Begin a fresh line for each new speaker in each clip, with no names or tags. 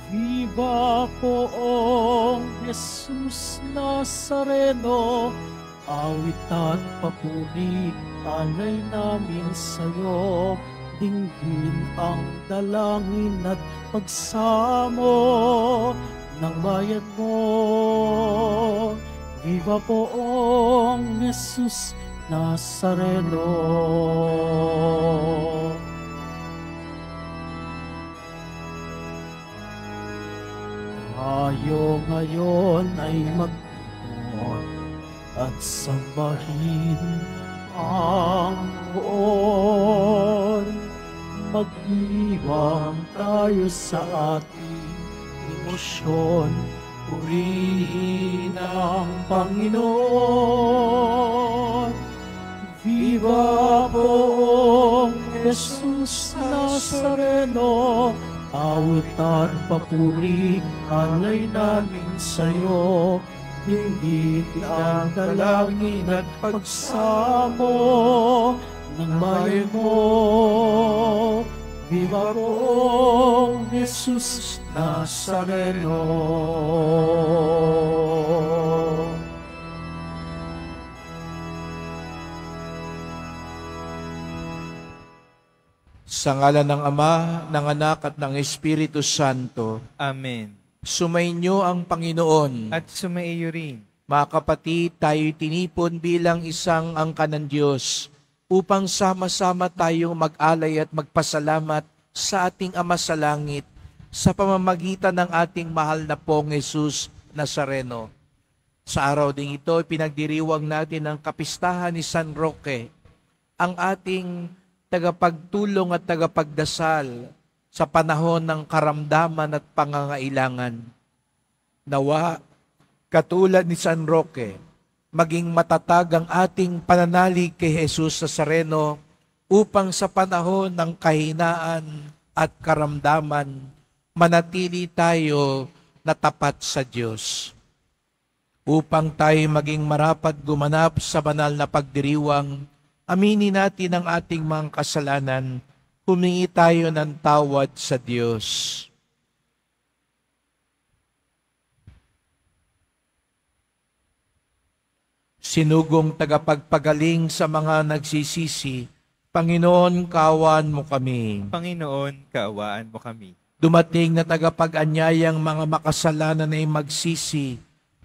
Viva poong Jesus Nazareno, awit at papuri, alay namin sa'yo. Dinggin ang dalangin at pagsamo ng bayan mo. Viva poong Jesus Nazareno. Tayo ngayon ay magtuon at sambahin ang Poon. Mag-iwang tayo sa ating emosyon, purihin ang Panginoon. Viva poong Jesus Nazareno, awit at papuri, alay namin sa'yo. Dinggin ang dalangin at pagsamo ng bayan mo. Viva poong Jesus Nazareno.
Sa ngalan ng Ama, ng Anak at ng Espiritu Santo.
Amen.
Sumainyo ang Panginoon.
At sumaiyo rin.
Mga kapatid, tayo'y tinipon bilang isang angka ng Diyos upang sama-sama tayong mag-alay at magpasalamat sa ating Ama sa Langit sa pamamagitan ng ating mahal na pong Jesus Nazareno. Sa araw ding ito, pinagdiriwang natin ang kapistahan ni San Roque, ang ating tagapagtulong at tagapagdasal sa panahon ng karamdaman at pangangailangan. Nawa, katulad ni San Roque, maging matatag ang ating pananalig kay Jesus Nazareno upang sa panahon ng kahinaan at karamdaman, manatili tayo na tapat sa Diyos. Upang tayo maging marapat gumanap sa banal na pagdiriwang, aminin natin ang ating mga kasalanan, humingi tayo ng tawad sa Diyos. Sinugong tagapagpagaling sa mga nagsisisi, Panginoon, kaawaan mo kami.
Panginoon, kaawaan mo kami.
Dumating na tagapag-anyayang mga makasalanan ay magsisi,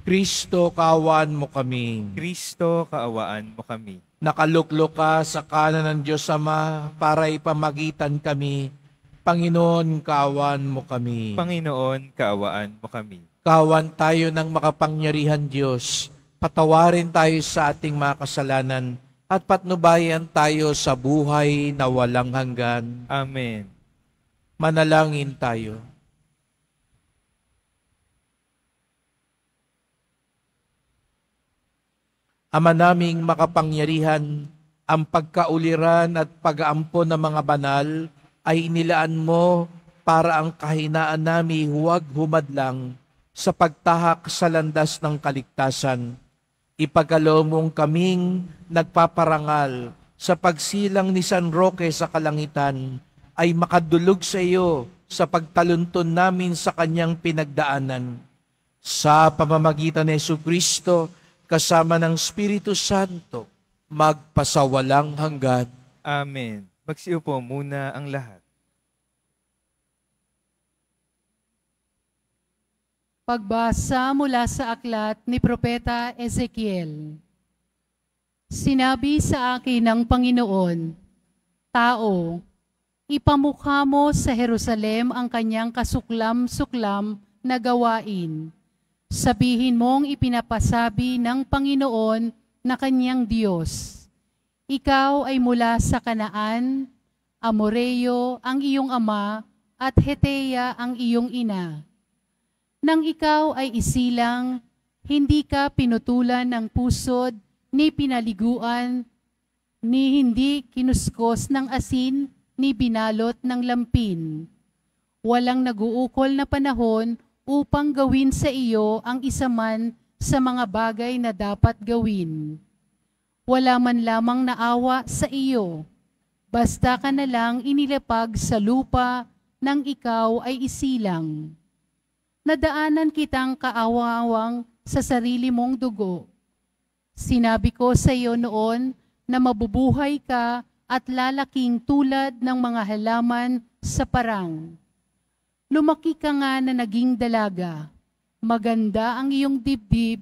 Kristo, kaawaan mo kami.
Kristo, kaawaan mo kami.
Nakaluklok ka sa kanan ng Diyos Ama para ipamagitan kami. Panginoon, kaawaan mo kami.
Panginoon, kaawaan mo kami.
Kaawaan tayo ng makapangyarihan Diyos. Patawarin tayo sa ating mga kasalanan at patnubayan tayo sa buhay na walang hanggan.
Amen.
Manalangin tayo. Ama naming makapangyarihan, ang pagkauliran at pag-aampon ng mga banal ay inilaan mo para ang kahinaan nami huwag humadlang sa pagtahak sa landas ng kaligtasan. Ipagkaloob mong kaming nagpaparangal sa pagsilang ni San Roque sa kalangitan ay makadulog sa iyo sa pagtalunton namin sa kanyang pinagdaanan. Sa pamamagitan ni Jesucristo, kasama ng Espiritu Santo, magpasawalang hanggan.
Amen. Magsiupo muna ang lahat.
Pagbasa mula sa aklat ni Propeta Ezekiel. Sinabi sa akin ng Panginoon, Tao, ipamukha mo sa Jerusalem ang kanyang kasuklam-suklam na gawain. Sabihin mong ipinapasabi ng Panginoon na kanyang Diyos. Ikaw ay mula sa Kanaan, Amoreo ang iyong ama, at Heteya ang iyong ina. Nang ikaw ay isilang, hindi ka pinutulan ng pusod, ni pinaliguan, ni hindi kinuskos ng asin, ni binalot ng lampin. Walang naguukol na panahon upang gawin sa iyo ang isa man sa mga bagay na dapat gawin. Wala man lamang naawa sa iyo, basta ka na lang inilapag sa lupa nang ikaw ay isilang. Nadaanan kitang kaawawang sa sarili mong dugo. Sinabi ko sa iyo noon na mabubuhay ka at lalaking tulad ng mga halaman sa parang. Lumaki ka nga na naging dalaga. Maganda ang iyong dibdib,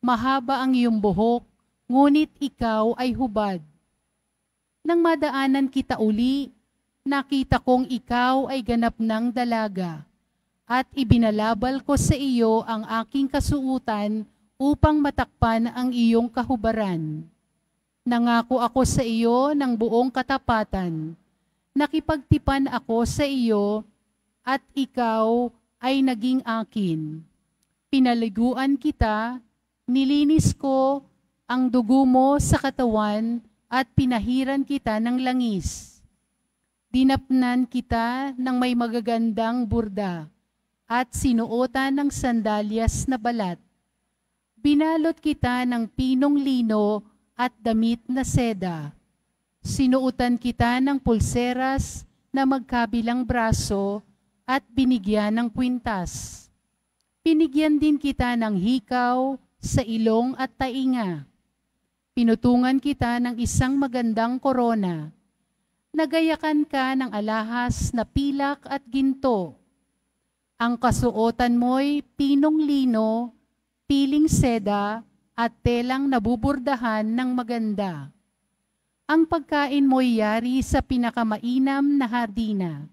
mahaba ang iyong buhok, ngunit ikaw ay hubad. Nang madaanan kita uli, nakita kong ikaw ay ganap ng dalaga, at ibinalabal ko sa iyo ang aking kasuutan upang matakpan ang iyong kahubaran. Nangako ako sa iyo ng buong katapatan. Nakipagtipan ako sa iyo at ikaw ay naging akin. Pinaliguan kita, nilinis ko ang dugo mo sa katawan at pinahiran kita ng langis. Dinapnan kita ng may magagandang burda at sinuotan ng sandalyas na balat. Binalot kita ng pinong lino at damit na seda. Sinuotan kita ng pulseras na magkabilang braso at binigyan ng kwintas. Binigyan din kita ng hikaw sa ilong at tainga. Pinutungan kita ng isang magandang korona. Nagayakan ka ng alahas na pilak at ginto. Ang kasuotan mo'y pinong lino, piling seda, at telang nabuburdahan ng maganda. Ang pagkain mo'y yari sa pinakamainam na hardina.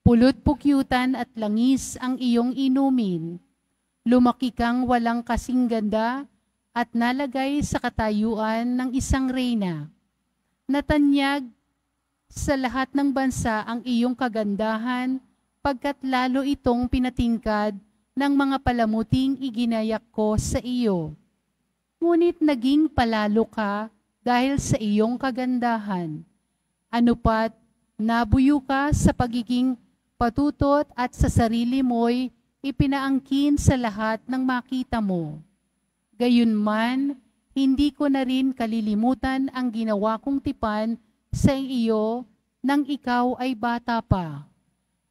Pulot-pukyutan at langis ang iyong inumin. Lumaki kang walang kasing ganda at nalagay sa katayuan ng isang reyna. Natanyag sa lahat ng bansa ang iyong kagandahan, pagkat lalo itong pinatingkad ng mga palamuting iginayak ko sa iyo. Ngunit naging palalo ka dahil sa iyong kagandahan. Ano pat, nabuyo ka sa pagiging patutot at sa sarili mo'y ipinaangkin sa lahat ng makita mo. Gayunman, hindi ko na rin kalilimutan ang ginawa kong tipan sa iyo nang ikaw ay bata pa.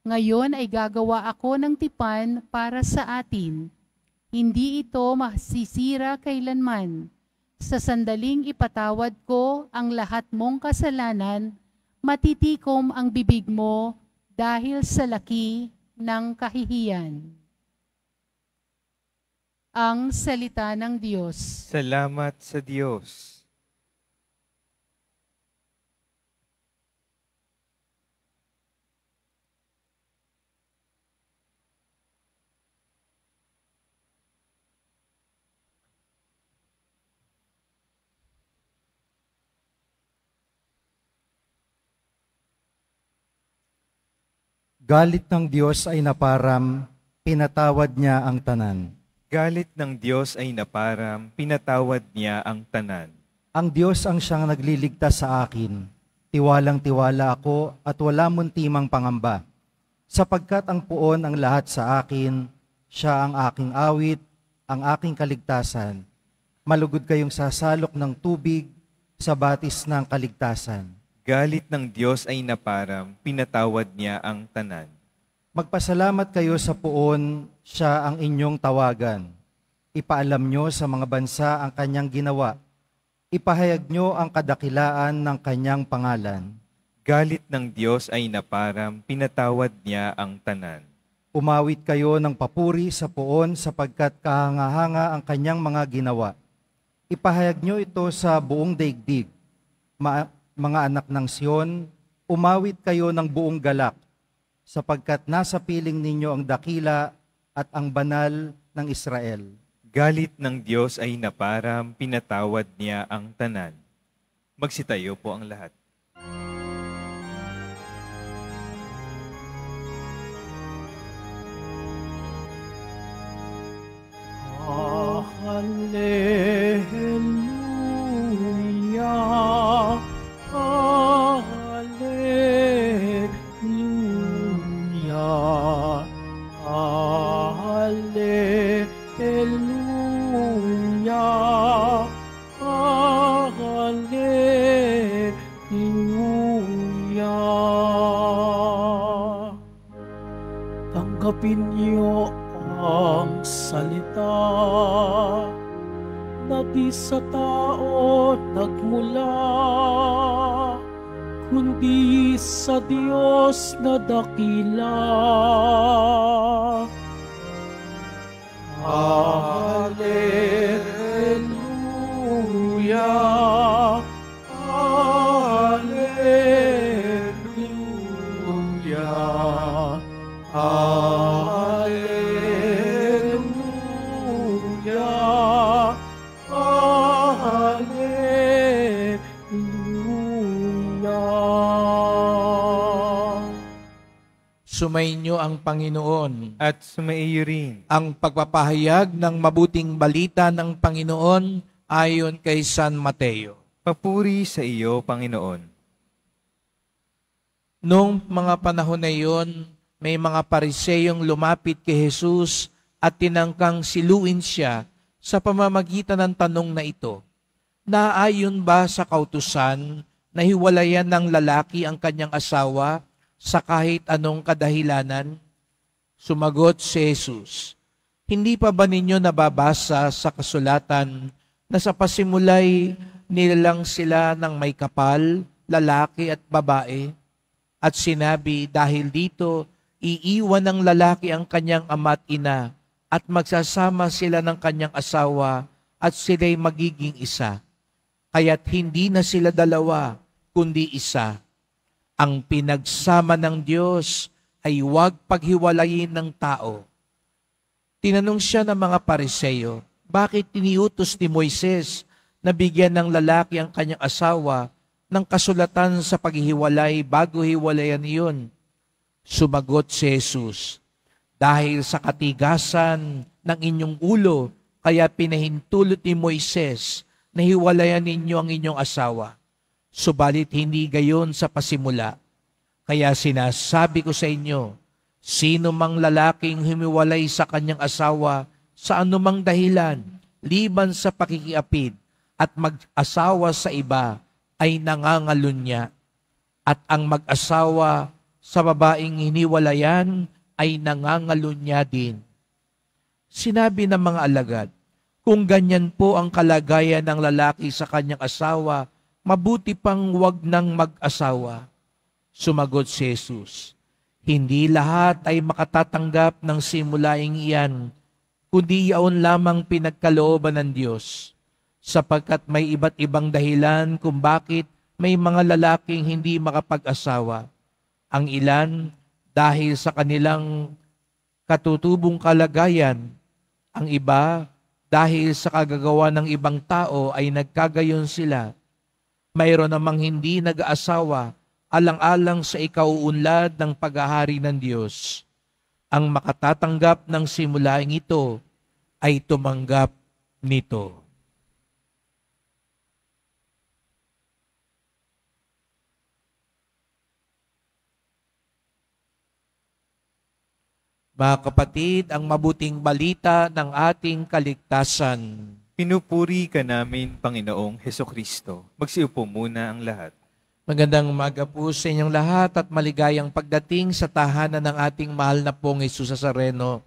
Ngayon ay gagawa ako ng tipan para sa atin. Hindi ito masisira kailanman. Sa sandaling ipatawad ko ang lahat mong kasalanan, matitikom ang bibig mo dahil sa laki ng kahihiyan. Ang salita ng Diyos.
Salamat sa Diyos.
Galit ng Diyos ay naparam, pinatawad niya ang tanan.
Galit ng Diyos ay naparam, pinatawad niya ang tanan.
Ang Diyos ang siyang nagliligtas sa akin. Tiwalang-tiwala ako at wala muntimang pangamba. Sapagkat ang puon ang lahat sa akin, siya ang aking awit, ang aking kaligtasan. Malugod kayong sasalok ng tubig sa batis ng kaligtasan.
Galit ng Diyos ay naparam, pinatawad niya ang tanan.
Magpasalamat kayo sa puon, siya ang inyong tawagan. Ipaalam nyo sa mga bansa ang kanyang ginawa. Ipahayag nyo ang kadakilaan ng kanyang pangalan.
Galit ng Diyos ay naparam, pinatawad niya ang tanan.
Umawit kayo ng papuri sa puon sapagkat kahanga-hanga ang kanyang mga ginawa. Ipahayag nyo ito sa buong daigdig. Mga anak ng Sion, umawit kayo ng buong galak, sapagkat nasa piling ninyo ang dakila at ang banal ng Israel.
Galit ng Diyos ay naparam, pinatawad niya ang tanan. Magsitayo po ang lahat.
Hallelujah. Hallelujah. Hallelujah. Hallelujah. Tanggapin niyo na di sa tao nagmula, kundi sa Diyos na dakila. Alleluia, Alleluia, Alleluia, Alleluia.
Sumainyo ang Panginoon.
At sumaiyo rin.
Ang pagpapahayag ng mabuting balita ng Panginoon ayon kay San Mateo.
Papuri sa iyo, Panginoon.
Noong mga panahon na iyon, may mga pariseyong lumapit kay Jesus at tinangkang siluin siya sa pamamagitan ng tanong na ito. Naayon ba sa kautusan na hiwalayan ng lalaki ang kanyang asawa sa kahit anong kadahilanan? Sumagot si Jesus, hindi pa ba ninyo nababasa sa kasulatan na sa pasimulay nilalang sila ng may kapal, lalaki at babae? At sinabi, dahil dito, iiwan ng lalaki ang kanyang ama at ina at magsasama sila ng kanyang asawa at sila'y magiging isa. Kaya't hindi na sila dalawa, kundi isa. Ang pinagsama ng Diyos ay huwag paghiwalayin ng tao. Tinanong siya ng mga Pariseyo, bakit tiniutos ni Moises na bigyan ng lalaki ang kanyang asawa ng kasulatan sa paghihiwalay bago hiwalayan iyon? Sumagot si Jesus, dahil sa katigasan ng inyong ulo, kaya pinahintulot ni Moises na hiwalayan ninyo ang inyong asawa. Subalit hindi gayon sa pasimula. Kaya sinasabi ko sa inyo, sino mang lalaking humiwalay sa kanyang asawa sa anumang dahilan, liban sa pakikiapid at mag-asawa sa iba, ay nangangalunya. At ang mag-asawa sa babaeng hiniwalayan ay nangangalunya din. Sinabi ng mga alagad, kung ganyan po ang kalagayan ng lalaki sa kanyang asawa, mabuti pang wag nang mag-asawa. Sumagot si Jesus, hindi lahat ay makatatanggap ng simulaing iyan, kundi yaon lamang pinagkalooban ng Diyos, sapagkat may iba't ibang dahilan kung bakit may mga lalaking hindi makapag-asawa. Ang ilan dahil sa kanilang katutubong kalagayan, ang iba dahil sa kagagawa ng ibang tao ay nagkagayon sila. Mayroon namang hindi nag-aasawa alang-alang sa ikauunlad ng paghahari ng Diyos. Ang makatatanggap ng simulaing ito ay tumanggap nito. Mga kapatid, ang mabuting balita ng ating kaligtasan.
Pinupuri ka namin, Panginoong Hesukristo. Magsiupo muna ang lahat.
Magandang umaga po sa inyong lahat at maligayang pagdating sa tahanan ng ating mahal na pong Jesus Nazareno.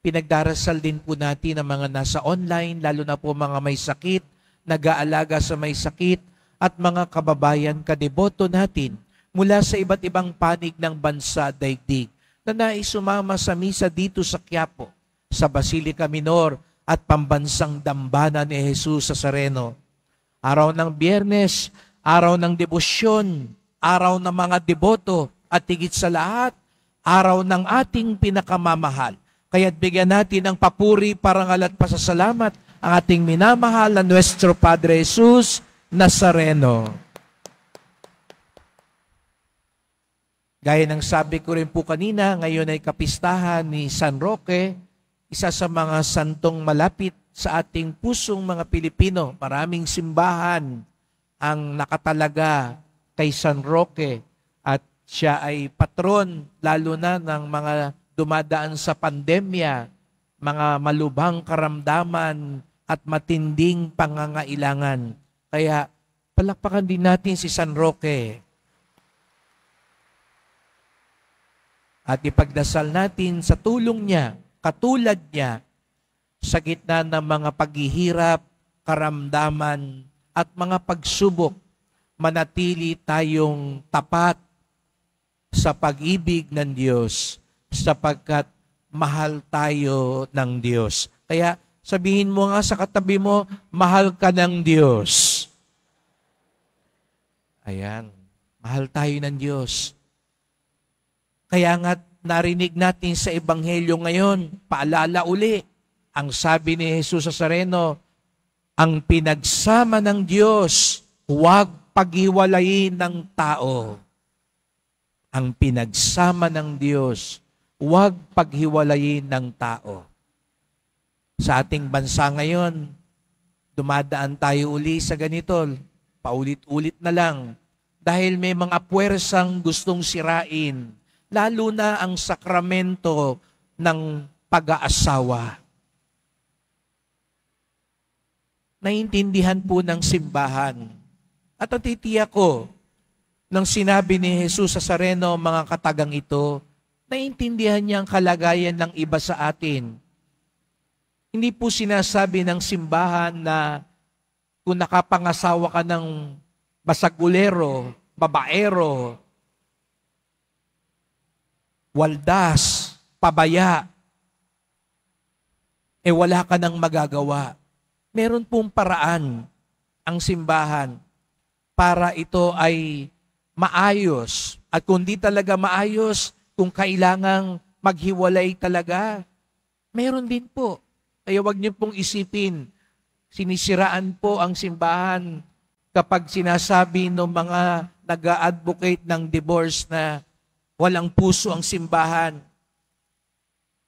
Pinagdarasal din po natin ang mga nasa online, lalo na po mga may sakit, nag-aalaga sa may sakit, at mga kababayan kadeboto natin mula sa iba't ibang panig ng bansa daigdig na nais sumama sa misa dito sa Quiapo, sa Basilica Minor at pambansang dambana ni Jesus Nazareno. Araw ng Biyernes, araw ng debosyon, araw ng mga deboto, at higit sa lahat, araw ng ating pinakamamahal. Kaya't bigyan natin ng papuri, parangal at pasasalamat ang ating minamahal na Nuestro Padre Jesus Nazareno. Gaya ng sabi ko rin po kanina, ngayon ay kapistahan ni San Roque, isa sa mga santong malapit sa ating pusong mga Pilipino. Maraming simbahan ang nakatalaga kay San Roque at siya ay patron lalo na ng mga dumadaan sa pandemya, mga malubhang karamdaman at matinding pangangailangan. Kaya palakpakan din natin si San Roque. At ipagdasal natin sa tulong niya, katulad niya, sa gitna ng mga paghihirap karamdaman at mga pagsubok, manatili tayong tapat sa pag-ibig ng Diyos sapagkat mahal tayo ng Diyos. Kaya sabihin mo nga sa katabi mo, mahal ka ng Diyos. Ayan, mahal tayo ng Diyos. Kaya nga narinig natin sa Ebanghelyo ngayon, paalala uli, ang sabi ni Jesus Nazareno, ang pinagsama ng Diyos, huwag paghiwalayin ng tao. Ang pinagsama ng Diyos, huwag paghiwalayin ng tao. Sa ating bansa ngayon, dumadaan tayo uli sa ganito, paulit-ulit na lang, dahil may mga puwersang gustong sirain, lalo na ang sakramento ng pag-aasawa. Naintindihan po ng simbahan. At natitiyak ko, nang sinabi ni Jesus Nazareno, mga katagang ito, naintindihan niya ang kalagayan ng iba sa atin. Hindi po sinasabi ng simbahan na kung nakapangasawa ka ng basagulero, babaero, waldas, pabaya, wala ka nang magagawa. Meron pong paraan ang simbahan para ito ay maayos. At kung di talaga maayos, kung kailangang maghiwalay talaga, meron din po. Kaya wag niyo pong isipin, sinisiraan po ang simbahan kapag sinasabi ng mga nag-a-advocate ng divorce na walang puso ang simbahan,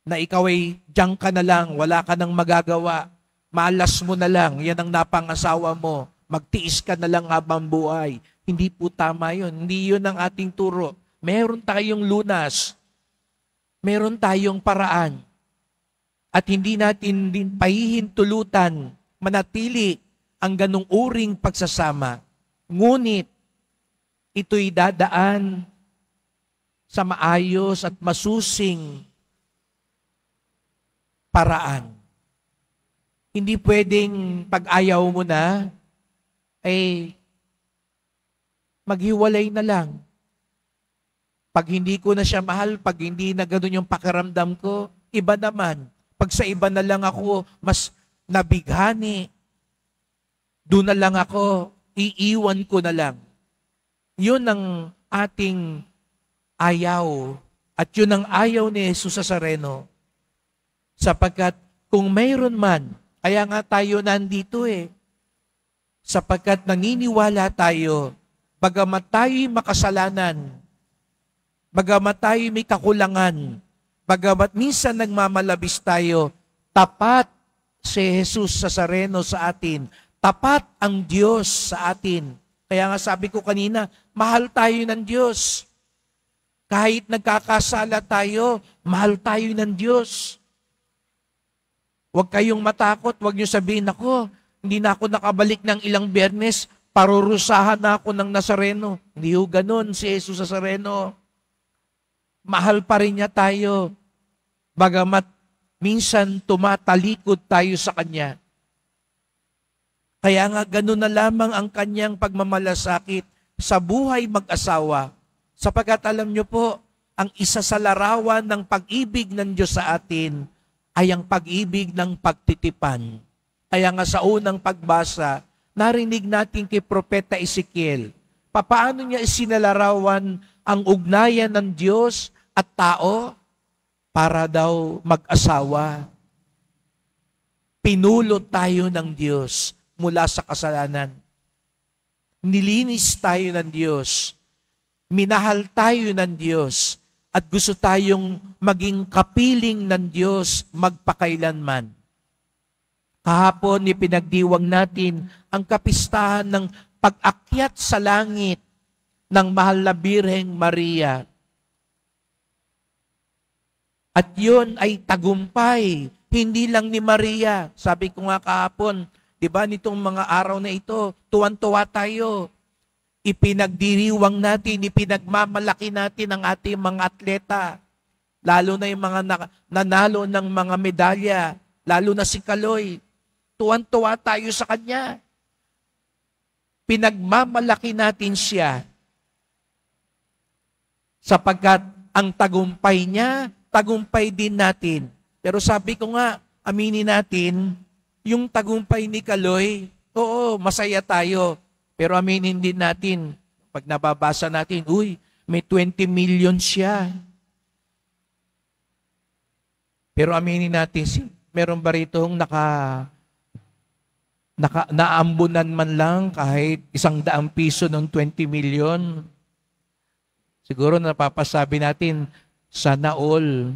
na ikaw ay diyan ka na lang, wala ka nang magagawa, malas mo na lang, yan ang napangasawa mo, magtiis ka na lang habang buhay. Hindi po tama yun. Hindi yun ang ating turo. Meron tayong lunas. Meron tayong paraan. At hindi natin din pahihintulutan manatili ang ganung uring pagsasama. Ngunit, ito'y dadaan sa maayos at masusing paraan. Hindi pwedeng pag-ayaw mo na, maghiwalay na lang. Pag hindi ko na siya mahal, pag hindi na ganun yung pakiramdam ko, iba naman. Pag sa iba na lang ako, mas nabighani, doon na lang ako, iiwan ko na lang. Yun ang ating ayaw. At yun ang ayaw ni Jesus Nazareno. Sapagkat kung mayroon man, kaya nga tayo nandito sapagkat naniniwala tayo, bagamat tayo'y makasalanan, bagamat tayo'y may kakulangan, bagamat minsan nagmamalabis tayo, tapat si Jesus Nazareno sa atin, tapat ang Diyos sa atin. Kaya nga sabi ko kanina, mahal tayo ng Diyos. Kahit nagkakasala tayo, mahal tayo ng Diyos. Huwag kayong matakot, huwag niyo sabihin, ako, hindi na ako nakabalik ng ilang Biyernes, parurusahan na ako ng Nazareno. Hindi ho ganun si Jesus Nazareno. Mahal pa rin niya tayo, bagamat minsan tumatalikod tayo sa Kanya. Kaya nga ganun na lamang ang Kanyang pagmamalasakit sa buhay mag-asawa. Sapagkat alam niyo po, ang isa sa larawan ng pag-ibig ng Diyos sa atin ay ang pag-ibig ng pagtitipan. Kaya nga sa unang pagbasa, narinig natin kay Propeta Ezekiel, papaano niya isinalarawan ang ugnayan ng Diyos at tao para daw mag-asawa. Pinulot tayo ng Diyos mula sa kasalanan. Nilinis tayo ng Diyos. Minahal tayo ng Diyos at gusto tayong maging kapiling ng Diyos magpakailanman. Kahapon, ipinagdiwang natin ang kapistahan ng pag-akyat sa langit ng mahal na Birheng Maria. At yun ay tagumpay, hindi lang ni Maria. Sabi ko nga kahapon, di ba nitong mga araw na ito, tuwan-tuwa tayo. Ipinagdiriwang natin, ipinagmamalaki natin ang ating mga atleta. Lalo na yung mga nanalo ng mga medalya, lalo na si Kaloy. Tuwan-tuwa tayo sa Kanya. Pinagmamalaki natin siya sapagkat ang tagumpay niya, tagumpay din natin. Pero sabi ko nga, aminin natin, yung tagumpay ni Kaloy, oo, masaya tayo. Pero aminin din natin, pag nababasa natin, uy, may 20 million siya. Pero aminin natin, meron ba ritong naambunan man lang kahit 100 piso ng 20 million? Siguro napapasabi natin, sana all.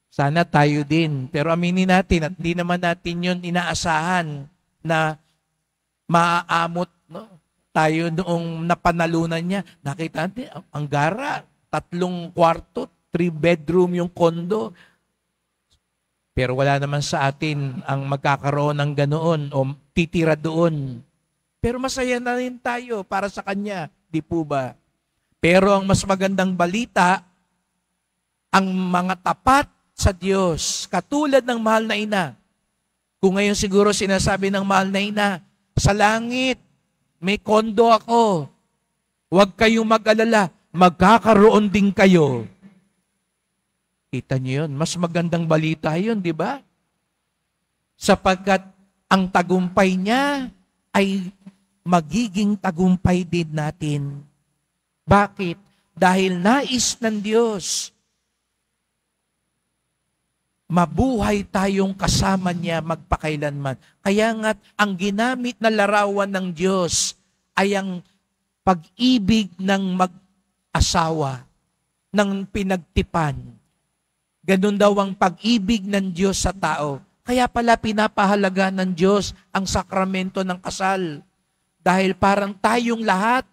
Sana tayo din. Pero aminin natin at hindi naman natin yun inaasahan na maaamot, no? Tayo noong napanalunan niya. Nakita natin, ang gara, 3 kwarto, 3 bedroom yung kondo. Pero wala naman sa atin ang magkakaroon ng ganoon o titira doon. Pero masaya na rin tayo para sa Kanya, di po ba? Pero ang mas magandang balita, ang mga tapat sa Diyos, katulad ng mahal na ina. Kung ngayon siguro sinasabi ng mahal na ina, sa langit, may kondo ako. Huwag kayong mag-alala, magkakaroon din kayo. Kita niyo yun, mas magandang balita yun, di ba? Sapagkat ang tagumpay niya ay magiging tagumpay din natin. Bakit? Dahil nais ng Diyos, mabuhay tayong kasama niya magpakailanman. Kaya nga't ang ginamit na larawan ng Diyos ay ang pag-ibig ng mag-asawa, ng pinagtipan. Ganun daw ang pag-ibig ng Diyos sa tao. Kaya pala pinapahalaga ng Diyos ang sakramento ng kasal. Dahil parang tayong lahat,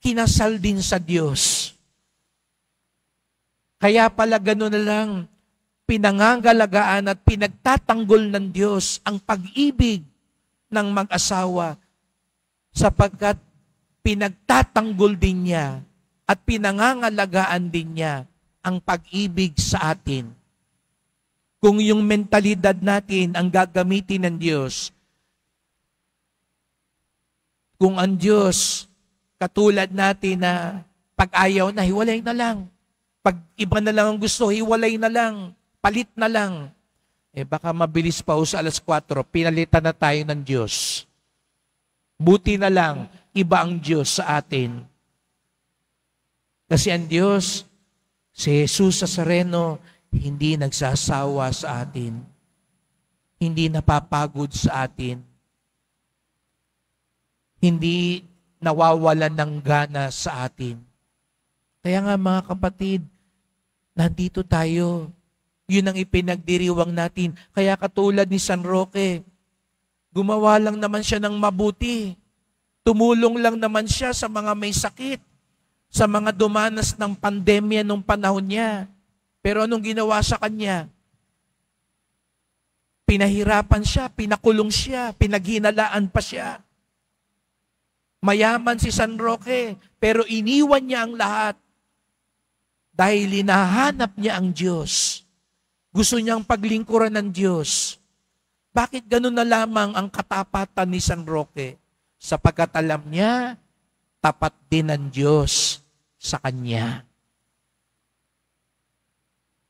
kinasal din sa Diyos. Kaya pala ganun na lang, pinangangalagaan at pinagtatanggol ng Diyos ang pag-ibig ng mag-asawa sapagkat pinagtatanggol din niya at pinangangalagaan din niya ang pag-ibig sa atin. Kung yung mentalidad natin ang gagamitin ng Diyos, kung ang Diyos katulad natin na pag-ayaw na, hiwalay na lang. Pag iba na lang ang gusto, hiwalay na lang. Palit na lang. Baka mabilis pa sa alas 4, pinalitan na tayo ng Diyos. Buti na lang, iba ang Diyos sa atin. Kasi ang Diyos, si Jesus Nazareno, hindi nagsasawa sa atin. Hindi napapagod sa atin. Hindi nawawalan ng gana sa atin. Kaya nga mga kapatid, nandito tayo. Yun ang ipinagdiriwang natin. Kaya katulad ni San Roque, gumawa lang naman siya ng mabuti. Tumulong lang naman siya sa mga may sakit, sa mga dumanas ng pandemya nung panahon niya. Pero anong ginawa sa kanya? Pinahirapan siya, pinakulong siya, pinaghinalaan pa siya. Mayaman si San Roque, pero iniwan niya ang lahat dahil hinahanap niya ang Diyos. Gusto niyang paglingkuran ng Diyos. Bakit ganun na lamang ang katapatan ni San Roque? Sapagkat alam niya, tapat din ang Diyos sa kanya.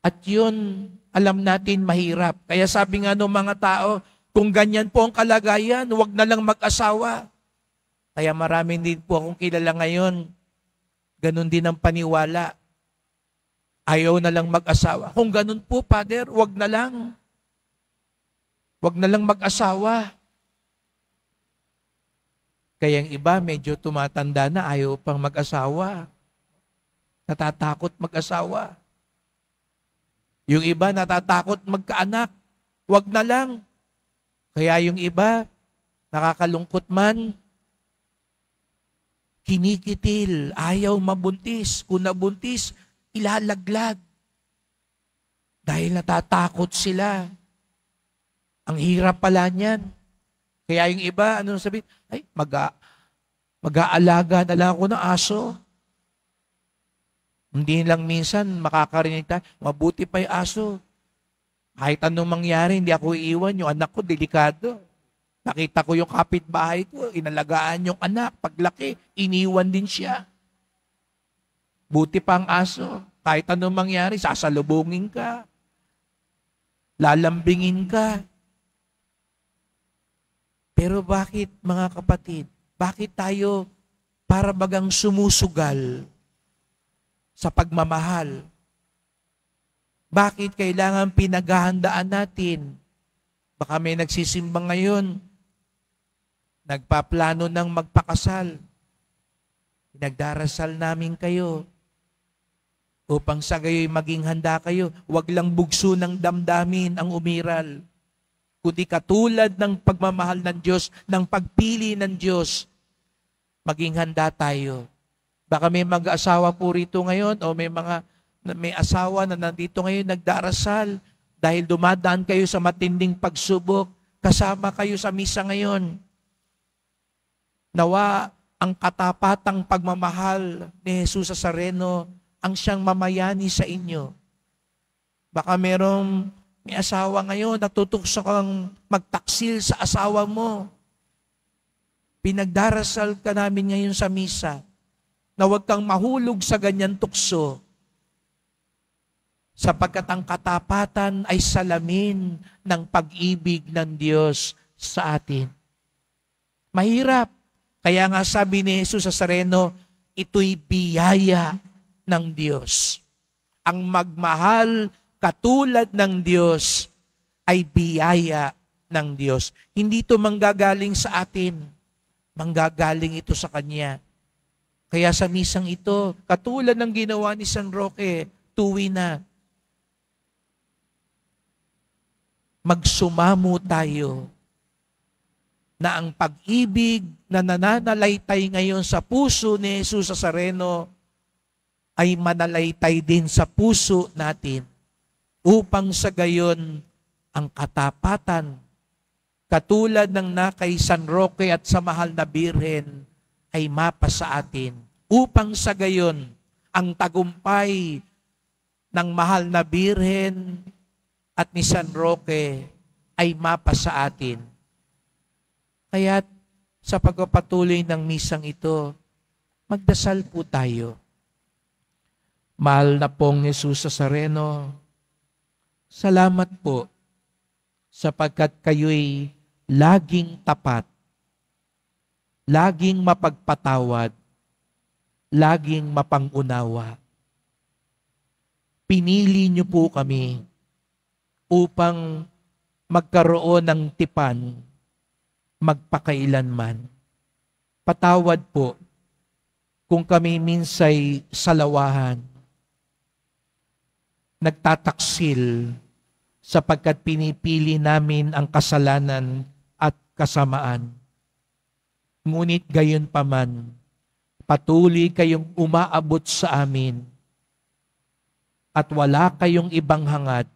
At yun, alam natin mahirap. Kaya sabi nga ng mga tao, kung ganyan po ang kalagayan, huwag na lang mag-asawa. Kaya maraming din po akong kilala ngayon, ganun din ang paniwala. Ayaw na lang mag-asawa. Kung ganun po, Father, huwag na lang. Huwag na lang mag-asawa. Kaya yung iba, medyo tumatanda na, ayaw pang mag-asawa. Natatakot mag-asawa. Yung iba, natatakot magkaanak. Huwag na lang. Kaya yung iba, nakakalungkot man, kinikitil, ayaw mabuntis. Kung nabuntis, ilalaglag. Dahil natatakot sila. Ang hirap pala niyan. Kaya yung iba, ano sabihin? Ay, mag-aalaga na lang ako ng aso. Hindi lang minsan makakarinig tayo, mabuti pa yung aso. Kahit anong mangyari, hindi ako iiwan. Yung anak ko, delikado. Nakita ko yung kapitbahay ko, inalagaan yung anak. Paglaki, iniwan din siya. Buti pa ang aso. Kahit anong mangyari, sasalubungin ka. Lalambingin ka. Pero bakit, mga kapatid, bakit tayo para bagang sumusugal sa pagmamahal? Bakit kailangan pinaghahandaan natin? Baka may nagsisimba ngayon, nagpaplano ng magpakasal. Pinagdarasal namin kayo upang sa gayo'y maging handa kayo. Huwag lang bugso ng damdamin ang umiral, kundi katulad ng pagmamahal ng Diyos, ng pagpili ng Diyos, maging handa tayo. Baka may mag-asawa po rito ngayon o may asawa na nandito ngayon nagdarasal dahil dumadaan kayo sa matinding pagsubok, kasama kayo sa misa ngayon. Nawa ang katapatang pagmamahal ni Jesus Nazareno ang siyang mamayani sa inyo. Baka may asawa ngayon, natutukso kang magtaksil sa asawa mo. Pinagdarasal ka namin ngayon sa misa na huwag kang mahulog sa ganyan tukso, sapagkat ang katapatan ay salamin ng pag-ibig ng Diyos sa atin. Mahirap. Kaya nga sabi ni Jesus Nazareno, ito'y biyaya ng Diyos. Ang magmahal katulad ng Diyos ay biyaya ng Diyos. Hindi ito manggagaling sa atin. Manggagaling ito sa Kanya. Kaya sa misang ito, katulad ng ginawa ni San Roque, tuwi na. Magsumamo tayo na ang pag-ibig na nananalaytay ngayon sa puso ni Jesus Nazareno ay manalaytay din sa puso natin upang sa gayon ang katapatan katulad ng nakay San Roque at sa mahal na Birhen ay mapa sa atin upang sa gayon ang tagumpay ng mahal na Birhen at ni San Roque ay mapa sa atin. Kaya sa pagpapatuloy ng misang ito, magdasal po tayo. Mahal na pong Jesus Nazareno, salamat po sapagkat kayo'y laging tapat, laging mapagpatawad, laging mapangunawa. Pinili niyo po kami upang magkaroon ng tipan magpakailanman. Patawad po kung kami minsay salawahan, nagtataksil sapagkat pinipili namin ang kasalanan at kasamaan. Ngunit gayon paman, patuloy kayong umaabot sa amin at wala kayong ibang hangad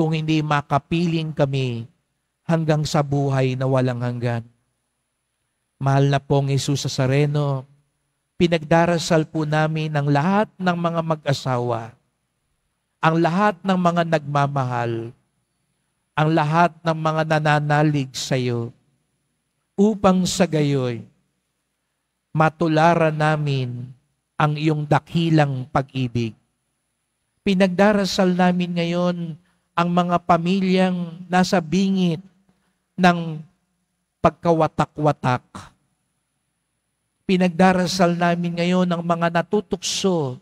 kung hindi makapiling kami hanggang sa buhay na walang hanggan. Mahal na pong Jesus Nazareno, pinagdarasal po namin ang lahat ng mga mag-asawa, ang lahat ng mga nagmamahal, ang lahat ng mga nananalig sa iyo, upang sa gayoy matularan namin ang iyong dakilang pag-ibig. Pinagdarasal namin ngayon ang mga pamilyang nasa bingit ng pagkawatak-watak. Pinagdarasal namin ngayon ang mga natutukso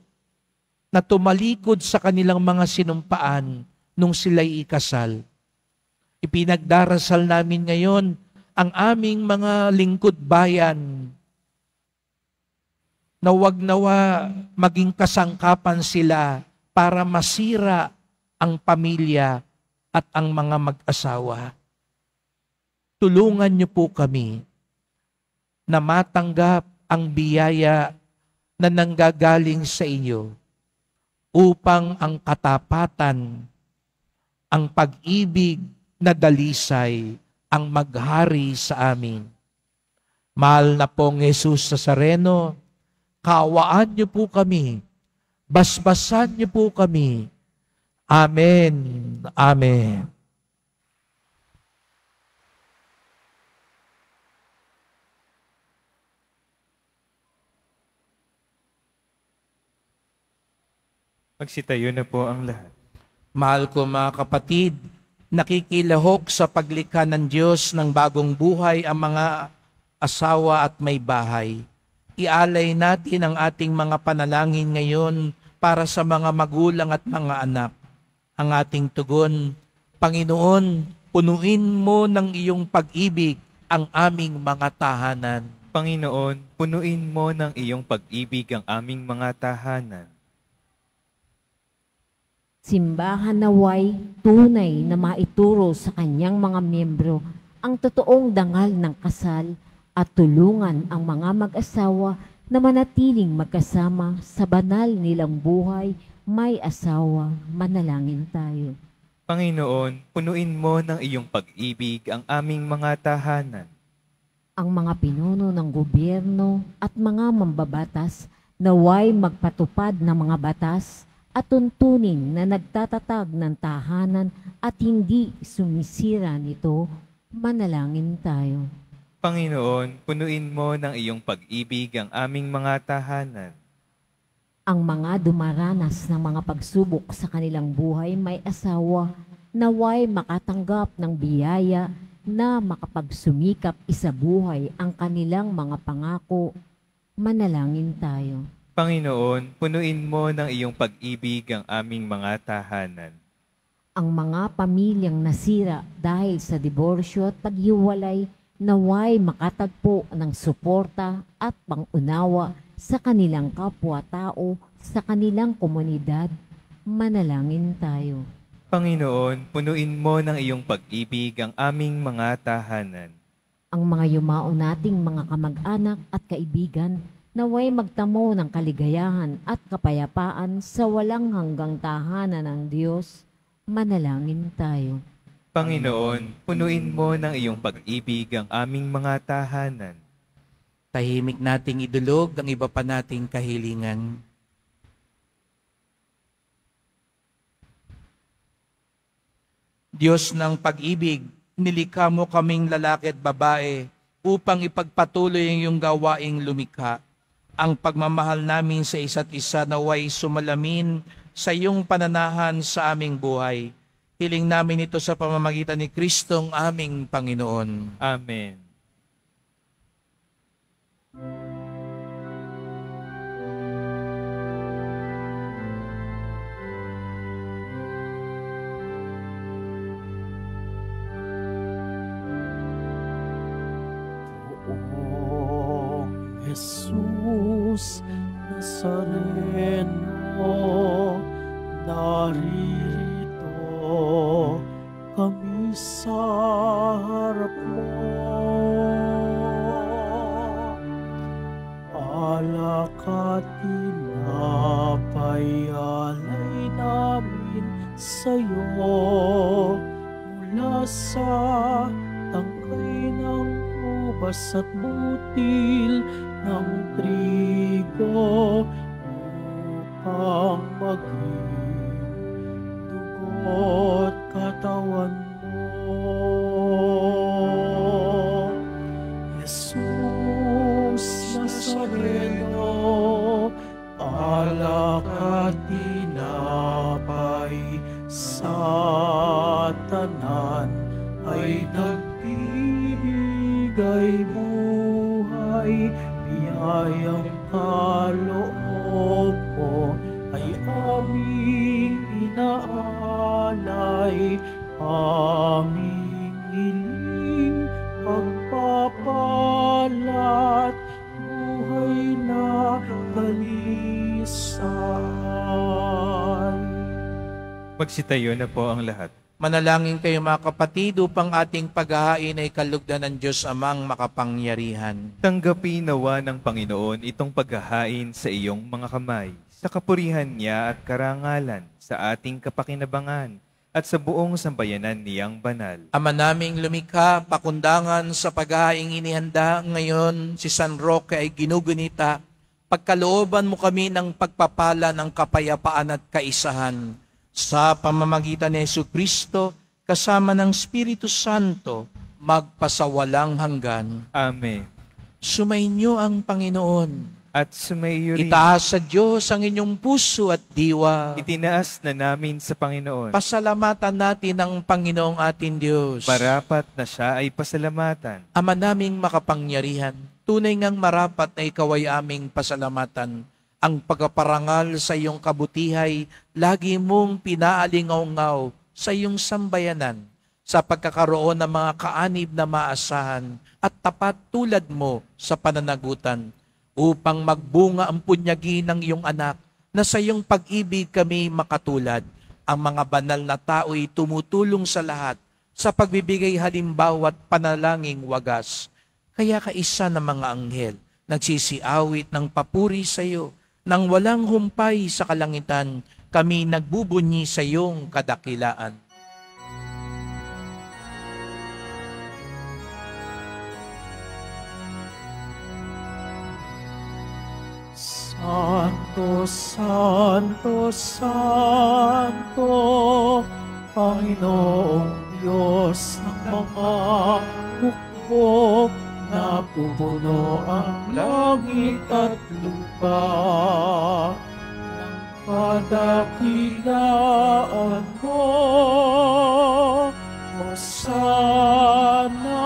na tumalikod sa kanilang mga sinumpaan nung sila'y ikasal. Ipinagdarasal namin ngayon ang aming mga lingkod bayan na wag nawa maging kasangkapan sila para masira ang pamilya at ang mga mag-asawa. Tulungan niyo po kami na matanggap ang biyaya na nanggagaling sa inyo upang ang katapatan, ang pag-ibig na dalisay ang maghari sa amin. Mahal na pong Jesus Nazareno, kaawaan niyo po kami, basbasan niyo po kami, Amen. Amen.
Magsitayo na po ang lahat.
Mahal ko mga kapatid, nakikilahok sa paglikha ng Diyos ng bagong buhay ang mga asawa at may bahay. Ialay natin ang ating mga panalangin ngayon para sa mga magulang at mga anak. Ang ating tugon, Panginoon, punuin mo ng iyong pag-ibig ang aming mga tahanan.
Panginoon, punuin mo ng iyong pag-ibig ang aming mga tahanan.
Simbahan naway tunay na maituro sa kanyang mga miyembro ang totoong dangal ng kasal at tulungan ang mga mag-asawa na manatiling magkasama sa banal nilang buhay, may asawa. Manalangin tayo.
Panginoon, punuin mo ng iyong pag-ibig ang aming mga tahanan.
Ang mga pinuno ng gobyerno at mga mambabatas naway magpatupad ng mga batas at tuntunin na nagtatatag ng tahanan at hindi sumisira nito. Manalangin tayo.
Panginoon, punuin mo ng iyong pag-ibig ang aming mga tahanan.
Ang mga dumaranas ng mga pagsubok sa kanilang buhay may asawa, naway makatanggap ng biyaya na makapagsumikap isabuhay ang kanilang mga pangako. Manalangin tayo.
Panginoon, punuin mo ng iyong pag-ibig ang aming mga tahanan.
Ang mga pamilyang nasira dahil sa diborsyo at paghiwalay, naway makatagpo ng suporta at pangunawa sa kanilang kapwa-tao, sa kanilang komunidad. Manalangin tayo.
Panginoon, punuin mo ng iyong pag-ibig ang aming mga tahanan.
Ang mga yumao nating mga kamag-anak at kaibigan, naway magtamo ng kaligayahan at kapayapaan sa walang hanggang tahanan ng Diyos. Manalangin tayo.
Panginoon, punuin mo ng iyong pag-ibig ang aming mga tahanan.
Tahimik nating idulog ang iba pa nating kahilingan. Diyos ng pag-ibig, nilikha mo kaming lalaki at babae upang ipagpatuloy ang iyong gawaing lumikha. Ang pagmamahal namin sa isa't isa naway sumalamin sa iyong pananahan sa aming buhay. Hiling namin ito sa pamamagitan ni Kristong aming Panginoon.
Amen.
Poong Jesus Nazareno, naririto kami sa harap mo. Alak at tinapay alay namin sa'yo, mula sa tangkay ng ubas at butil ng trigo, upang maging dugo't katawan mo. Jesus Nazareno, alak at tinapay sa tanan ay nagbibigay buhay. Biyayang kaloob mo ay aming inaalay, aming hiling pagpapalat, buhay na dalisay.
Magsitayo na po ang lahat.
Manalangin kayo mga kapatid upang ating paghahain ay kalugdan ng Diyos Amang makapangyarihan.
Tanggapin nawa ng Panginoon itong paghahain sa iyong mga kamay, sa kapurihan niya at karangalan, sa ating kapakinabangan, at sa buong sambayanan niyang banal.
Ama naming lumikha, pakundangan sa paghahaing inihanda ngayon, si San Roque ay ginugunita, pagkalooban mo kami ng pagpapala ng kapayapaan at kaisahan. sa pamamagitan ni Jesucristo, kasama ng Espiritu Santo, magpasawalang hanggan.
Amen.
Sumainyo ang Panginoon.
At sumaiyo rin.
Itaas sa Diyos ang inyong puso at diwa.
Itinaas na namin sa Panginoon.
Pasalamatan natin ang Panginoong ating Diyos.
Marapat na siya ay pasalamatan.
Ama naming makapangyarihan, tunay ngang marapat na ikaw ay aming pasalamatan. Ang pagkaparangal sa iyong kabutihay, lagi mong pinaalingaw-ngaw sa iyong sambayanan, sa pagkakaroon ng mga kaanib na maasahan at tapat tulad mo sa pananagutan, upang magbunga ang punyagi ng iyong anak, na sa iyong pag-ibig kami makatulad. Ang mga banal na tao'y tumutulong sa lahat, sa pagbibigay halimbawa at panalangin wagas. Kaya kaisa ng mga anghel, nagsisiawit ng papuri sa iyo, nang walang humpay sa kalangitan, kami nagbubunyi sa iyong kadakilaan.
Santo, Santo, Santo, Panginoong Diyos ng mga hukbo, napupuno ang langit at lupa ng kadakilaan mo. Hosana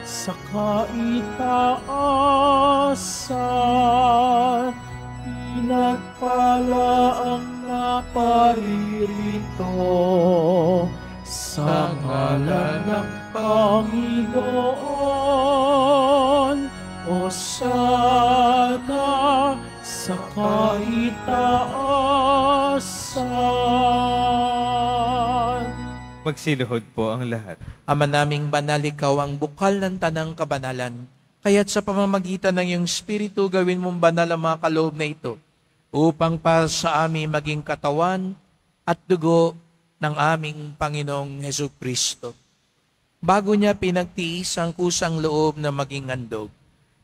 sa kaitaasan, pinagpala ang naparirito sa ngalan ng Panginoon. Hosana sa kaitaasan.
Magsiluhod po ang lahat.
Ama naming banal, ikaw ang bukal ng tanang kabanalan. Kaya't sa pamamagitan ng iyong Espiritu, gawin mong banal ang mga kaloob na ito, upang para sa amin maging katawan at dugo ng aming Panginoong Hesukristo. Bago niya pinagtiis ang kusang loob na maging handog,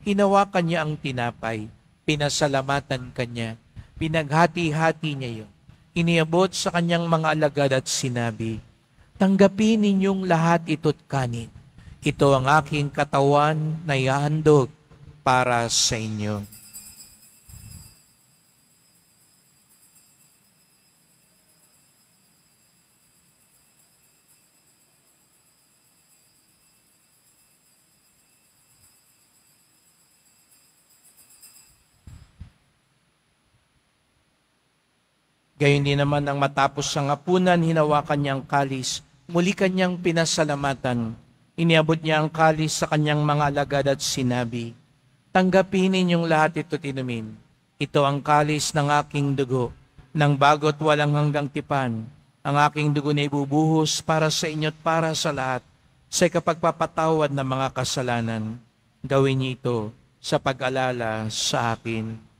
hinawakan niya ang tinapay, pinasalamatan kanya, pinaghati-hati niya yun. Iniabot sa kanyang mga alagad at sinabi, "Tanggapin ninyong lahat ito't kanin. Ito ang aking katawan na ihahandog para sa inyo." Gayon din naman ang matapos ang hapunan, hinawakan niya ang kalis, muli kanyang pinasalamatan. Iniabot niya ang kalis sa kanyang mga alagad at sinabi, "Tanggapin ninyong lahat ito't inumin. Ito ang kalis ng aking dugo, ng bago't walang hanggang tipan. Ang aking dugo na ibubuhos para sa inyo't para sa lahat, sa kapagpapatawad ng mga kasalanan. Gawin niyo ito sa pag-alala sa akin."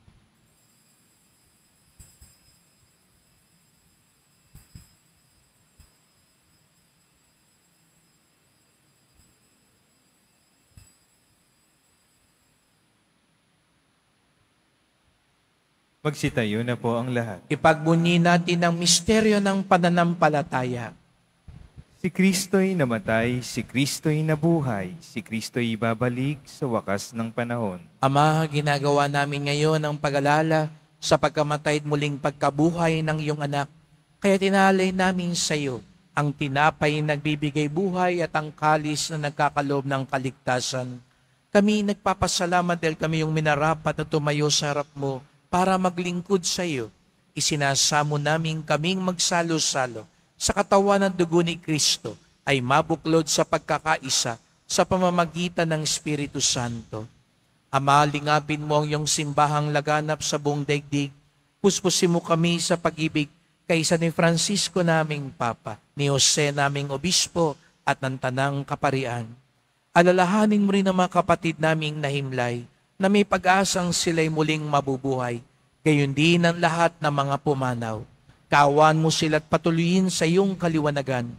Magsitayo na po ang lahat.
Ipagbunyi natin ang misteryo ng pananampalataya.
Si Kristo'y namatay, si Kristo'y nabuhay, si Kristo'y babalik sa wakas ng panahon.
Ama, ginagawa namin ngayon ang pag-alala sa pagkamatay at muling pagkabuhay ng iyong anak. Kaya tinalay namin sa iyo ang tinapay nagbibigay buhay at ang kalis na nagkakaloob ng kaligtasan. Kami nagpapasalamat dahil kami yung minarapat na tumayo sa harap mo para maglingkod sa iyo. Isinasamo namin kaming magsalo-salo sa katawan at dugo ni Kristo ay mabuklod sa pagkakaisa sa pamamagitan ng Espiritu Santo. Ama, lingapin mo ang iyong simbahang laganap sa buong daigdig. Puspusin mo kami sa pag-ibig kaysa ni Francisco naming Papa, ni Jose naming Obispo at ng Tanang Kaparian. Alalahanin mo rin ang mga kapatid naming nahimlay na may pag-asang sila'y muling mabubuhay, gayon din ang lahat ng mga pumanaw. Kawan mo sila't patuloyin sa iyong kaliwanagan.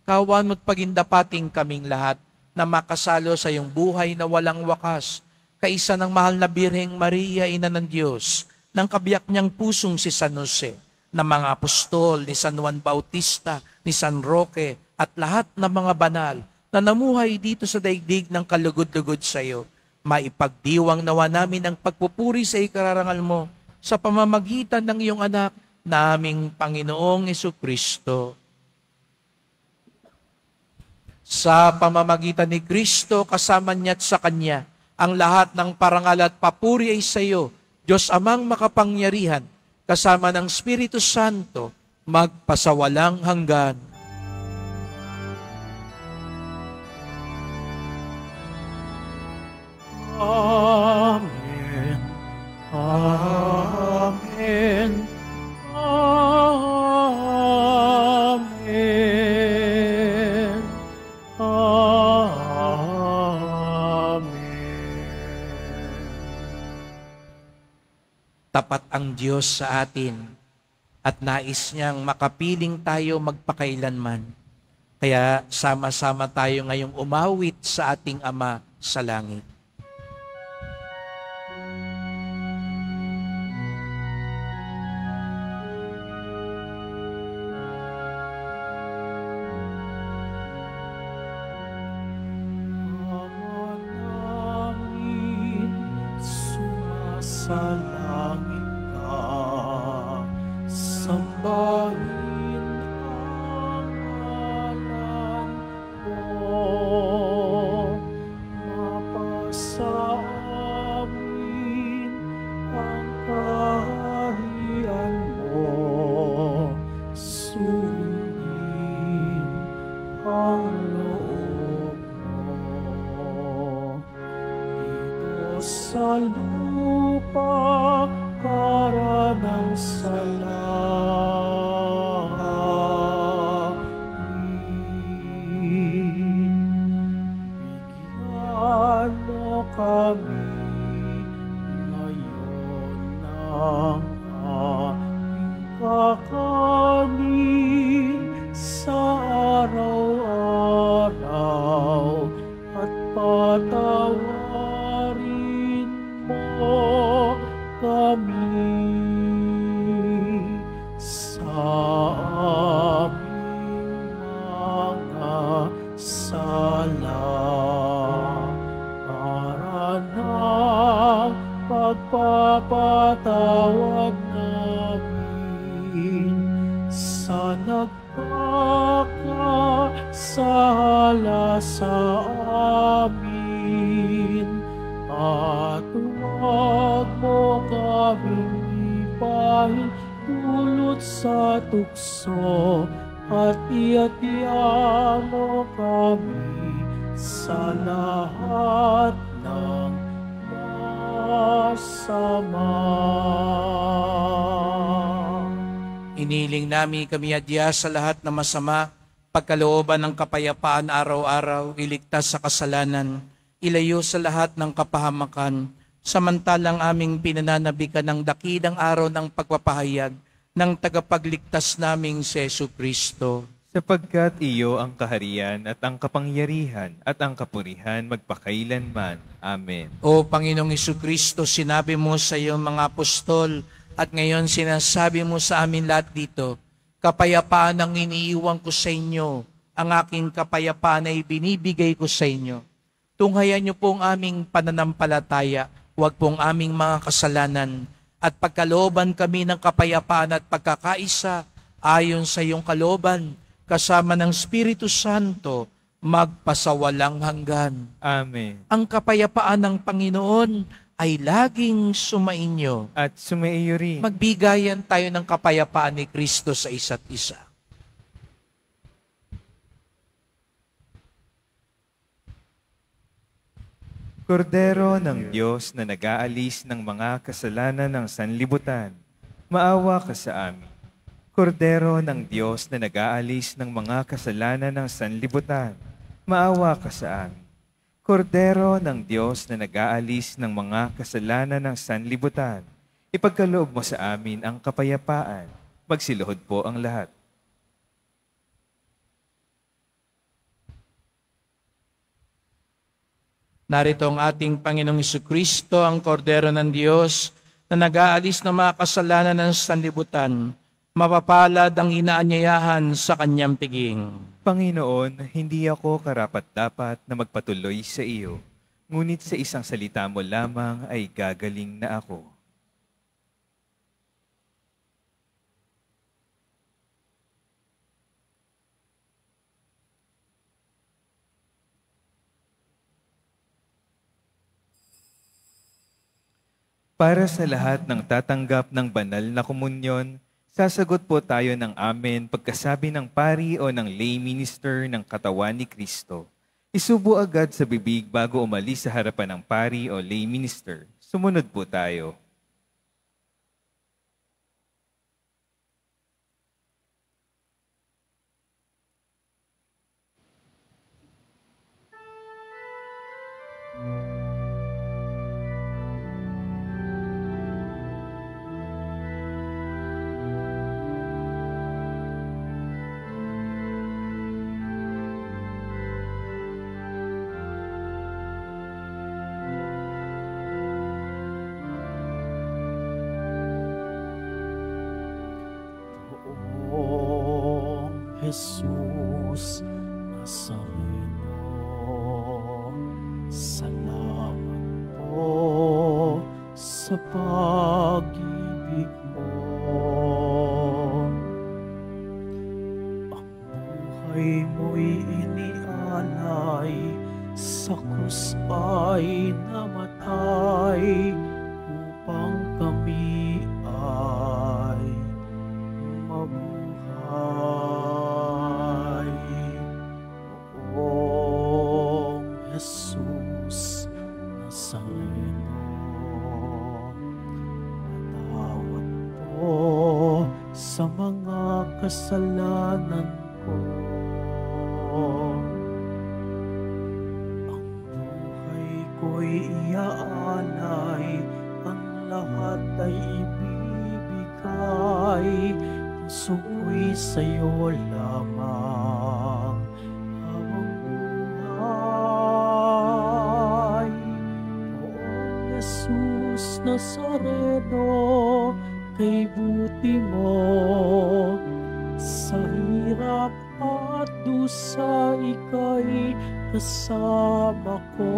Kawan mo't pagindapating kaming lahat na makasalo sa iyong buhay na walang wakas, kaisa ng mahal na Birheng Maria, Ina ng Diyos, ng kabiyak niyang pusong si San Jose, ng mga apostol, ni San Juan Bautista, ni San Roque, at lahat ng mga banal na namuhay dito sa daigdig ng kalugod-lugod sa iyo. Maipagdiwang nawa namin ang pagpupuri sa ikararangal mo sa pamamagitan ng iyong anak, naming Panginoong Jesucristo. Sa pamamagitan ni Kristo, kasama niya at sa Kanya, ang lahat ng parangal at papuri ay sa iyo, Diyos Amang makapangyarihan, kasama ng Espiritu Santo, magpasawalang hanggan.
Amen. Amen. Amen.
Tapat ang Diyos sa atin at nais niyang makapiling tayo magpakailanman. Kaya sama-sama tayo ngayong umawit sa ating Ama sa langit.
Ama namin, sumasalangit ka, sambahin ang ngalan mo, mapasa amin ang kaharian mo, sundin ang loob mo. Dito sa lupa, para ng salangit. Bigyan mo kami ngayon ng aming kakanin sa araw-araw at patawarin mo kami sa aming mga sala, para ng pagpapatawad namin sa nagkakasala sa amin, at huwag mo kaming ipahin dulot sa tukso, at iatiya mo kami sa lahat ng masama.
Iniling namin kami adya sa lahat ng masama, pagkalooban ng kapayapaan araw-araw, iligtas sa kasalanan, ilayo sa lahat ng kapahamakan, samantalang aming pinananabikan ng dakilang araw ng pagpapahayag ng tagapagligtas naming si Jesucristo.
Sapagkat iyo ang kaharian at ang kapangyarihan at ang kapurihan magpakailanman. Amen.
O Panginoong Jesucristo, sinabi mo sa iyong mga apostol at ngayon sinasabi mo sa amin lahat dito, kapayapaan ang iniiwan ko sa inyo, ang aking kapayapaan ay binibigay ko sa inyo. Tunghayan niyo pong aming pananampalataya, huwag pong aming mga kasalanan, at pagkalooban kami ng kapayapaan at pagkakaisa ayon sa iyong kalooban, kasama ng Espiritu Santo, magpasawalang hanggan.
Amen.
Ang kapayapaan ng Panginoon ay laging sumainyo.
At sumaiyo rin.
Magbigayan tayo ng kapayapaan ni Kristo sa isa't isa.
Kordero ng Diyos na nag-aalis ng mga kasalanan ng sanlibutan, maawa ka sa amin. Kordero ng Diyos na nag-aalis ng mga kasalanan ng sanlibutan, maawa ka sa amin. Kordero ng Diyos na nag-aalis ng mga kasalanan ng sanlibutan, ipagkaloob mo sa amin ang kapayapaan. Magsiluhod po ang lahat.
Narito ang ating Panginoong Jesucristo, ang Kordero ng Diyos, na nag-aalis ng mga kasalanan ng sanlibutan. Mapapalad ang inaanyayahan sa kanyang piging.
Panginoon, hindi ako karapat-dapat na magpatuloy sa iyo, ngunit sa isang salita mo lamang ay gagaling na ako. Para sa lahat ng tatanggap ng banal na komunyon, sasagot po tayo ng amen pagkasabi ng pari o ng lay minister ng katawan ni Kristo. Isubo agad sa bibig bago umalis sa harapan ng pari o lay minister. Sumunod po tayo.
Jesus Nazareno, salamat po sa pag-ibig mo. Ang buhay mo'y inialay, sa krus ay namatay, upang kami ay mabuhay. Jesus Nazareno, patawad po sa mga kasalanan ko. Ang buhay ko'y iaalay, ang lahat ay ibibigay, puso ko'y sa'yo lamang. Jesus Nazareno, kay buti mo, sa hirap at dusa ika'y kasama ko.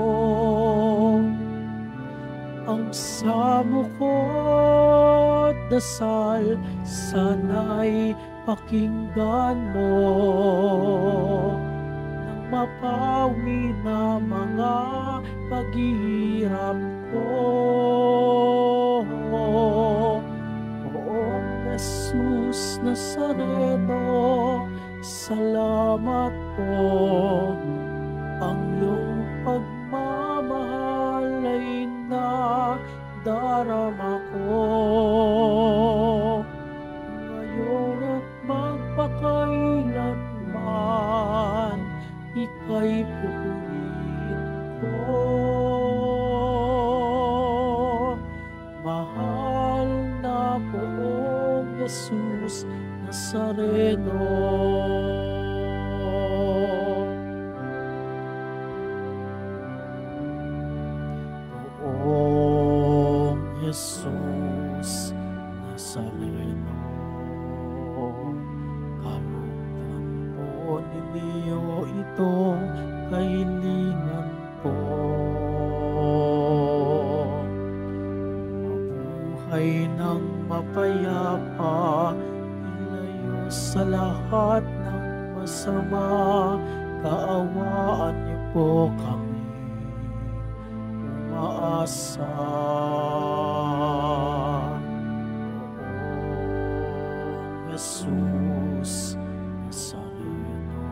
Ang samo ko't dasal, sana'y pakinggan mo, nang mapawi na mga paghihirap ko. Poong Jesus Nazareno, salamat po. Ang iyong pagmamahal ay nadarama ko. Ngayon at magpakailanman, ika'y pupurihin ko. Mahal na Poong Jesus Nazareno. Poong Jesus Nazareno, kamtan po ninyo itong kahilingan ko. Mabuhay ng mapayapa, ilayo sa lahat ng masama, kaawaan niyo po kami umaasa. Poong Jesus Nazareno,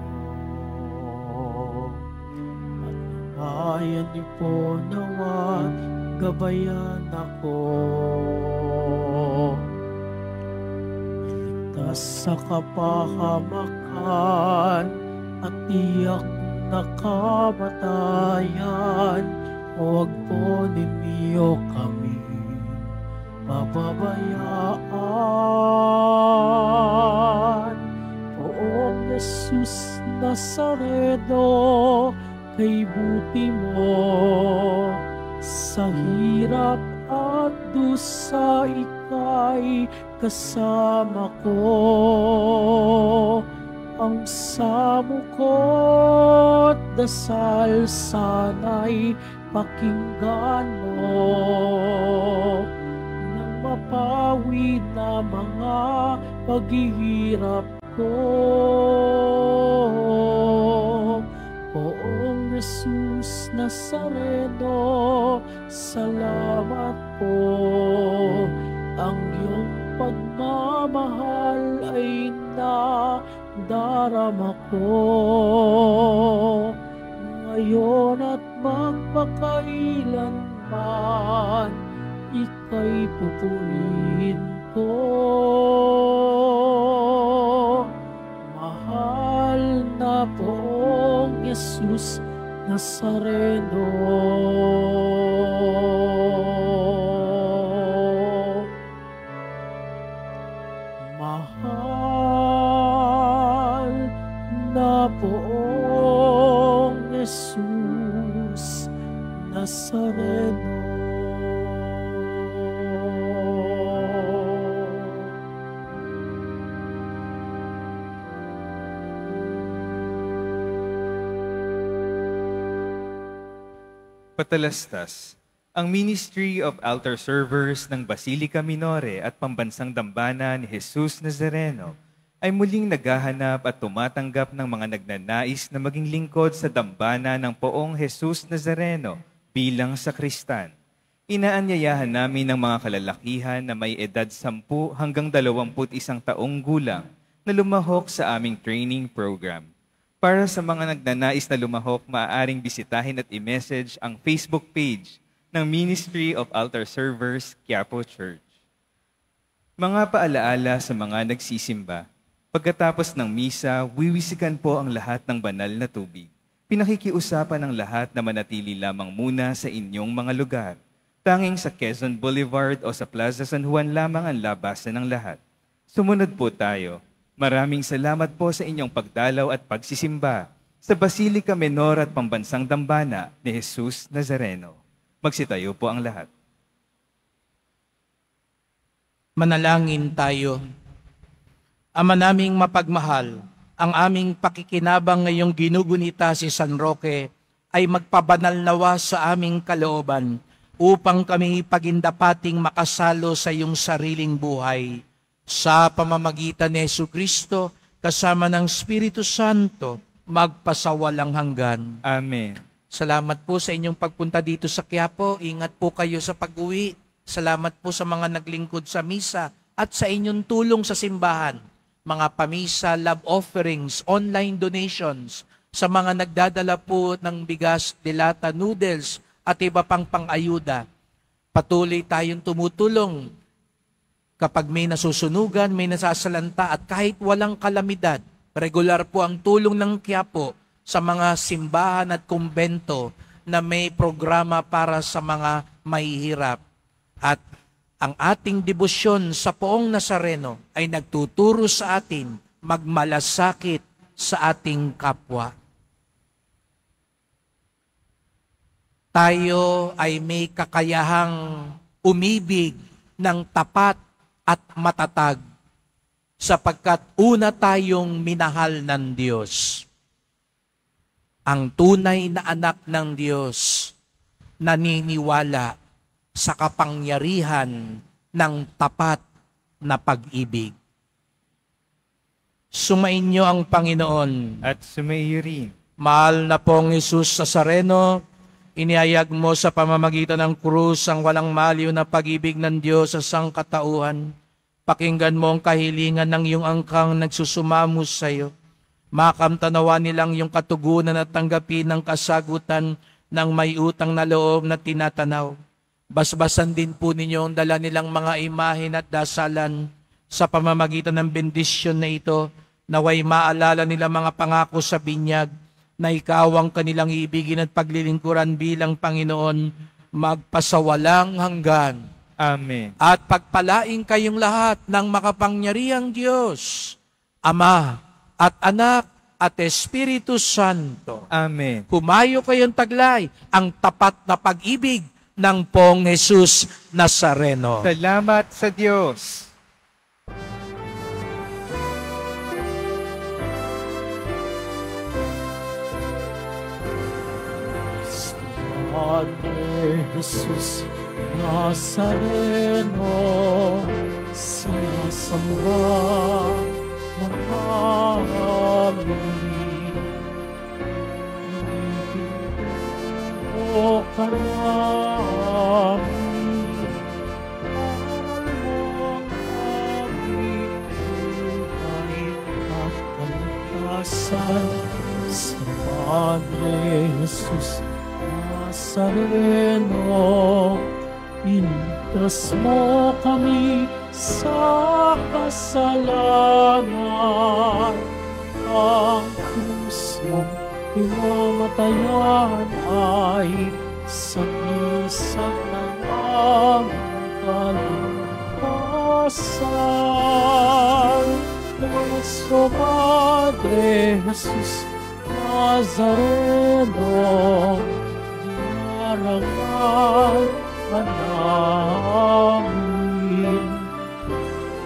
patnubayan niyo po nawa, gabayan ako. Iligtas sa kapahamakan at tiyak na kamatayan, huwag po ninyo kami pababayaan. Poong Jesus Nazareno, kay buti mo, sa hirap at dusa ika'y kasama ko. Ang samo ko't dasal sana'y pakinggan mo, nang mapawi na mga paghihirap ko. Poong Jesus Nazareno, salamat po. Ang iyong pagmamahal ay nadarama ko. Ngayon at magpakailanman, ika'y pupurihin ko. Mahal na Poong Jesus Nazareno. Mahal na Poong Jesus Nazareno.
Patalastas, ang Ministry of Altar Servers ng Basilica Minore at Pambansang Dambana ni Jesus Nazareno ay muling naghahanap at tumatanggap ng mga nagnanais na maging lingkod sa dambana ng Poong Jesus Nazareno bilang sakristan. Inaanyayahan namin ng mga kalalakihan na may edad 10 hanggang 21 taong gulang na lumahok sa aming training program. Para sa mga nagnanais na lumahok, maaaring bisitahin at i-message ang Facebook page ng Ministry of Altar Servers, Quiapo Church. Mga paalaala sa mga nagsisimba. Pagkatapos ng misa, wiwisikan po ang lahat ng banal na tubig. Pinakikiusapan ng lahat na manatili lamang muna sa inyong mga lugar. Tanging sa Quezon Boulevard o sa Plaza San Juan lamang ang labasan ng lahat. Sumunod po tayo. Maraming salamat po sa inyong pagdalaw at pagsisimba sa Basilica Menor at Pambansang Dambana ni Jesus Nazareno. Magsitayo po ang lahat.
Manalangin tayo. Ama naming mapagmahal, ang aming pakikinabang ngayong ginugunita si San Roque ay magpabanal nawa sa aming kalooban upang kami pagindapating makasalo sa iyong sariling buhay. Sa pamamagitan ni Jesucristo, kasama ng Espiritu Santo, magpasawalang hanggan.
Amen.
Salamat po sa inyong pagpunta dito sa Quiapo. Ingat po kayo sa pag-uwi. Salamat po sa mga naglingkod sa misa at sa inyong tulong sa simbahan. Mga pamisa, love offerings, online donations, sa mga nagdadala po ng bigas, dilata, noodles at iba pang pang-ayuda. Patuloy tayong tumutulong. Kapag may nasusunugan, may nasasalanta at kahit walang kalamidad, regular po ang tulong ng Quiapo sa mga simbahan at kumbento na may programa para sa mga mahihirap. At ang ating debosyon sa Poong Nazareno ay nagtuturo sa atin magmalasakit sa ating kapwa. Tayo ay may kakayahang umibig ng tapat at matatag, sapagkat una tayong minahal ng Diyos. Ang tunay na anak ng Diyos naniniwala sa kapangyarihan ng tapat na pag-ibig. Sumainyo ang Panginoon.
At sumaiyo rin.
Mahal na pong Jesus Nazareno, iniayag mo sa pamamagitan ng krus ang walang maliw na pag-ibig ng Diyos sa sangkatauhan. Pakinggan mo ang kahilingan ng iyong angkang nagsusumamo sa iyo. Makamtanawa nilang iyong katugunan at tanggapin ng kasagutan ng may utang na loob na tinatanaw. Basbasan din po ninyo ang dala nilang mga imahen at dasalan sa pamamagitan ng bendisyon na ito, naway maalala nila mga pangako sa binyag na ikaw ang kanilang ibigin at paglilingkuran bilang Panginoon magpasawalang hanggan.
Amen.
At pagpalaing kayong lahat ng makapangyarihang Diyos, Ama at Anak at Espiritu Santo.
Amen.
Humayo kayong taglay ang tapat na pag-ibig ng Pong Jesus Nazareno.
Salamat sa Diyos.
Padre Jesus Nazareno, sinasamba namin. O ka namin, alam aming buhay at kaligtasan sa Padre Jesus Nazareno. Intas mo kami sa kasalanan. Ang krus mong pinamatayan ay sagisag ng aming kaligtasan. Nuestro Padre Jesus Nazareno, dinarangal ka namin.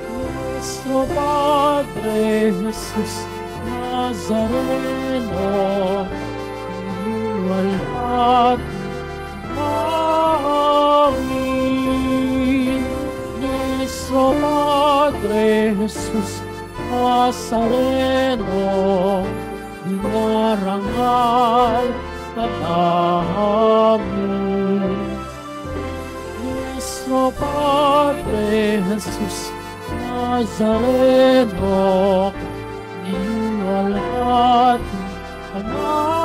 Nuestro Padre Jesus Nazareno, iniwalhati namin. Nuestro Padre Jesus Nazareno, dinarangal ka namin. Nuestro Padre Jesus Nazareno, iniwalhati ka namin.